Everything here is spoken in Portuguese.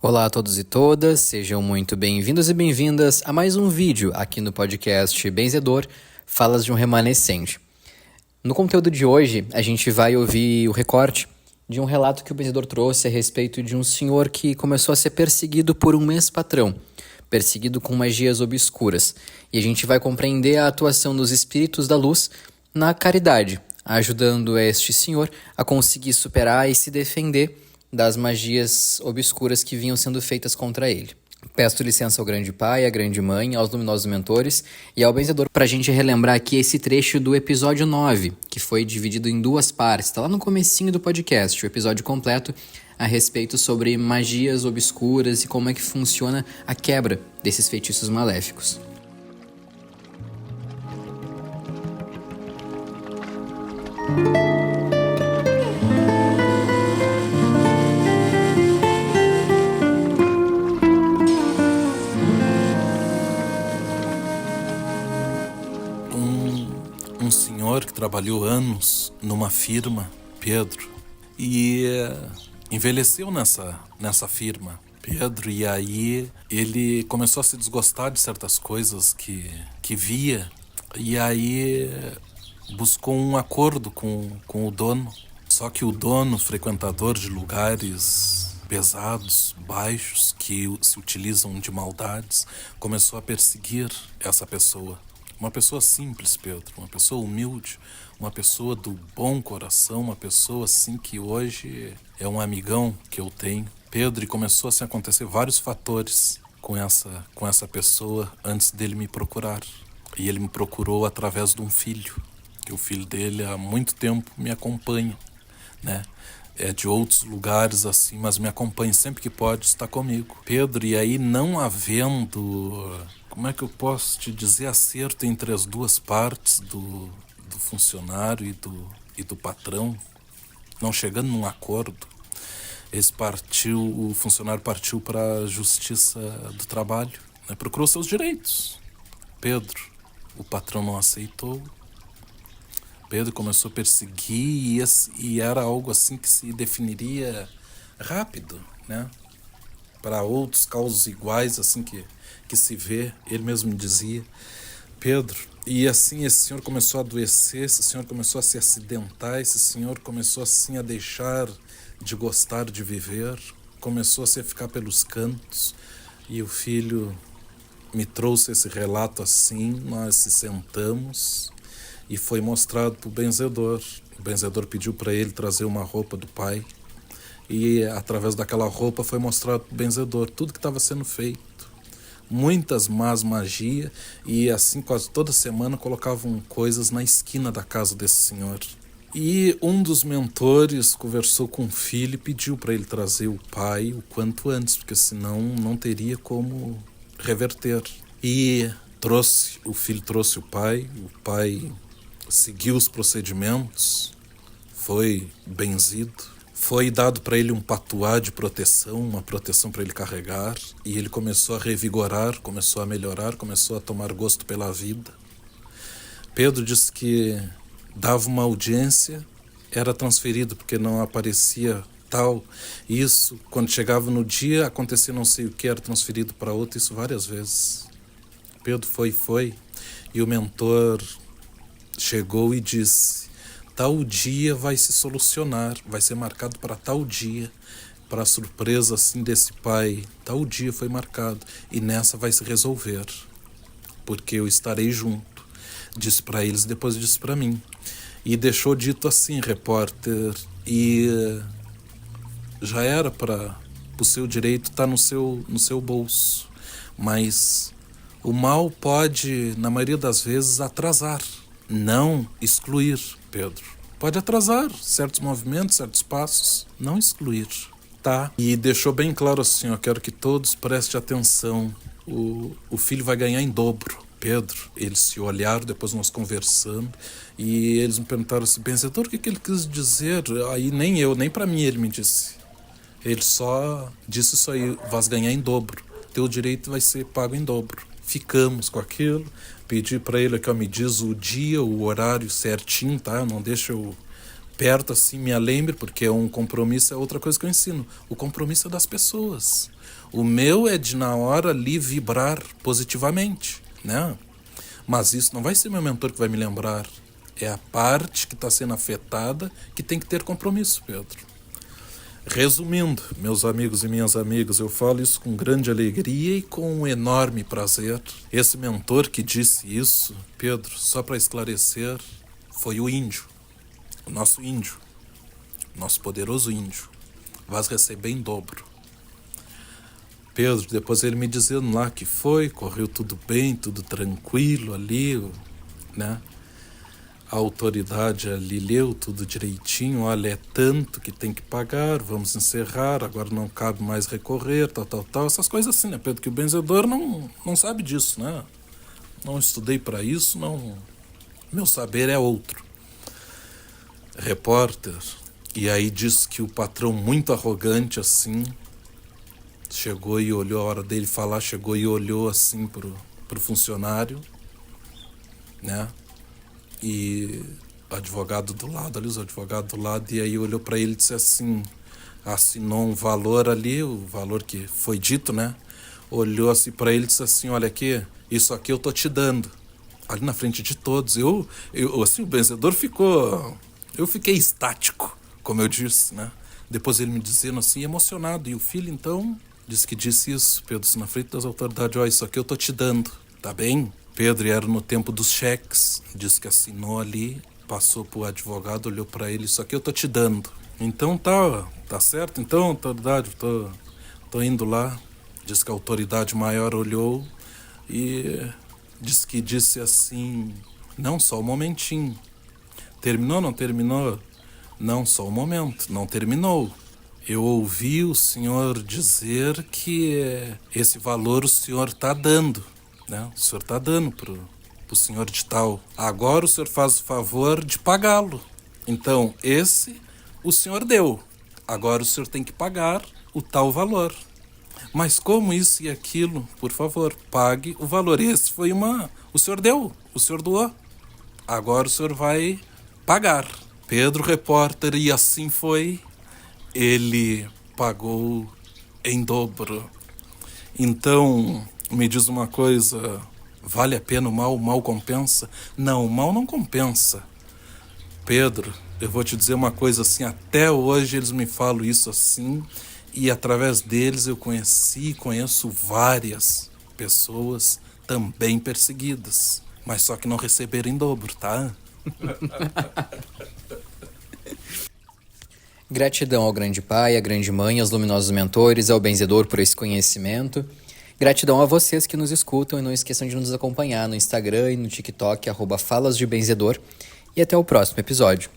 Olá a todos e todas, sejam muito bem-vindos e bem-vindas a mais um vídeo aqui no podcast Benzedor, Falas de um Remanescente. No conteúdo de hoje, a gente vai ouvir o recorte de um relato que o Benzedor trouxe a respeito de um senhor que começou a ser perseguido por um ex-patrão, perseguido com magias obscuras. E a gente vai compreender a atuação dos espíritos da luz na caridade, ajudando este senhor a conseguir superar e se defender das magias obscuras que vinham sendo feitas contra ele. Peço licença ao grande pai, à grande mãe, aos luminosos mentores e ao benzedor para a gente relembrar aqui esse trecho do episódio 9, que foi dividido em duas partes. Está lá no comecinho do podcast, o episódio completo a respeito sobre magias obscuras e como é que funciona a quebra desses feitiços maléficos. Um senhor que trabalhou anos numa firma, Pedro, e envelheceu nessa firma, Pedro, e aí ele começou a se desgostar de certas coisas que via, e aí buscou um acordo com o dono. Só que o dono, frequentador de lugares pesados, baixos, que se utilizam de maldades, começou a perseguir essa pessoa. Uma pessoa simples, Pedro, uma pessoa humilde, uma pessoa do bom coração, uma pessoa assim que hoje é um amigão que eu tenho. Pedro, e começou a se acontecer vários fatores com essa pessoa antes dele me procurar. E ele me procurou através de um filho, que o filho dele há muito tempo me acompanha, né? É de outros lugares assim, mas me acompanha sempre que pode, está comigo. Pedro, e aí não havendo, como é que eu posso te dizer, acerto entre as duas partes do funcionário e do patrão, não chegando num acordo, o funcionário partiu para a justiça do trabalho, né? Procurou seus direitos. Pedro, o patrão não aceitou. Pedro começou a perseguir e era algo assim que se definiria rápido, né? Para outros causos iguais, assim que se vê, ele mesmo dizia, Pedro. E assim esse senhor começou a adoecer, esse senhor começou a se acidentar, esse senhor começou assim a deixar de gostar de viver, começou a se ficar pelos cantos. E o filho me trouxe esse relato assim, nós se sentamos e foi mostrado para o benzedor. O benzedor pediu para ele trazer uma roupa do pai e através daquela roupa foi mostrado para o benzedor tudo que estava sendo feito. Muitas más magias e assim quase toda semana colocavam coisas na esquina da casa desse senhor. E um dos mentores conversou com o filho e pediu para ele trazer o pai o quanto antes, porque senão não teria como reverter. E o filho trouxe o pai seguiu os procedimentos, foi benzido, foi dado para ele um patuá de proteção, uma proteção para ele carregar, e ele começou a revigorar, começou a melhorar, começou a tomar gosto pela vida. Pedro disse que dava uma audiência, era transferido porque não aparecia tal, isso, quando chegava no dia, acontecia não sei o que, era transferido para outro, isso várias vezes. Pedro foi, e o mentor chegou e disse, tal dia vai se solucionar, vai ser marcado para tal dia, para a surpresa assim desse pai, tal dia foi marcado, e nessa vai se resolver, porque eu estarei junto, disse para eles e depois disse para mim, e deixou dito assim, repórter, e já era para o seu direito estar no seu bolso, mas o mal pode, na maioria das vezes, atrasar, não excluir, Pedro. Pode atrasar certos movimentos, certos passos, não excluir, tá? E deixou bem claro assim, eu quero que todos prestem atenção, o filho vai ganhar em dobro. Pedro, eles se olharam, depois nós conversando, e eles me perguntaram assim, benzedor, o que ele quis dizer? Aí nem pra mim ele me disse. Ele só disse isso aí, vais ganhar em dobro, teu direito vai ser pago em dobro. Ficamos com aquilo, pedi para ele que me diz o dia, o horário certinho, tá? Não deixa eu perto assim, me lembre, porque um compromisso é outra coisa que eu ensino. O compromisso é das pessoas. O meu é de, na hora ali, vibrar positivamente, né? Mas isso não vai ser meu mentor que vai me lembrar. É a parte que está sendo afetada que tem que ter compromisso, Pedro. Resumindo, meus amigos e minhas amigas, eu falo isso com grande alegria e com um enorme prazer. Esse mentor que disse isso, Pedro, só para esclarecer, foi o índio. O nosso índio. Nosso poderoso índio. Vais receber em dobro. Pedro, depois ele me dizendo lá que foi, correu tudo bem, tudo tranquilo ali, né? A autoridade ali leu tudo direitinho, olha, é tanto que tem que pagar, vamos encerrar, agora não cabe mais recorrer, tal, essas coisas assim, né, Pedro? Que o benzedor não sabe disso, né? Não estudei para isso, não. Meu saber é outro. Repórter, e aí disse que o patrão muito arrogante assim, chegou e olhou, a hora dele falar, chegou e olhou assim pro funcionário, né? E o advogado do lado ali, os advogados do lado, e aí olhou para ele e disse assim, assinou um valor ali, o valor que foi dito, né? Olhou assim para ele e disse assim, olha aqui, isso aqui eu tô te dando. Ali na frente de todos, eu assim, o benzedor ficou, eu fiquei estático, como eu disse, né? Depois ele me dizendo assim, emocionado, e o filho então disse que disse isso, Pedro, na frente das autoridades, ó, isso aqui eu tô te dando, tá bem? Pedro era no tempo dos cheques, disse que assinou ali, passou pro advogado, olhou para ele, isso aqui eu tô te dando. Então tá certo, então, autoridade, tô indo lá. Diz que a autoridade maior olhou e disse assim, não, só um momentinho. Terminou, não terminou? Não, só um momento, não terminou. Eu ouvi o senhor dizer que esse valor o senhor está dando, né? O senhor está dando pro senhor de tal. Agora o senhor faz o favor de pagá-lo. Então, esse o senhor deu. Agora o senhor tem que pagar o tal valor. Mas como isso e aquilo? Por favor, pague o valor. Esse foi o senhor deu, o senhor doou. Agora o senhor vai pagar. Pedro, repórter, e assim foi. Ele pagou em dobro. Então, me diz uma coisa, vale a pena o mal? O mal compensa? Não, o mal não compensa. Pedro, eu vou te dizer uma coisa assim, até hoje eles me falam isso assim, e através deles eu conheço várias pessoas também perseguidas, mas só que não receberam em dobro, tá? Gratidão ao grande pai, à grande mãe, aos luminosos mentores, ao benzedor por esse conhecimento. Gratidão a vocês que nos escutam e não esqueçam de nos acompanhar no Instagram e no TikTok, @falasdebenzedor. E até o próximo episódio.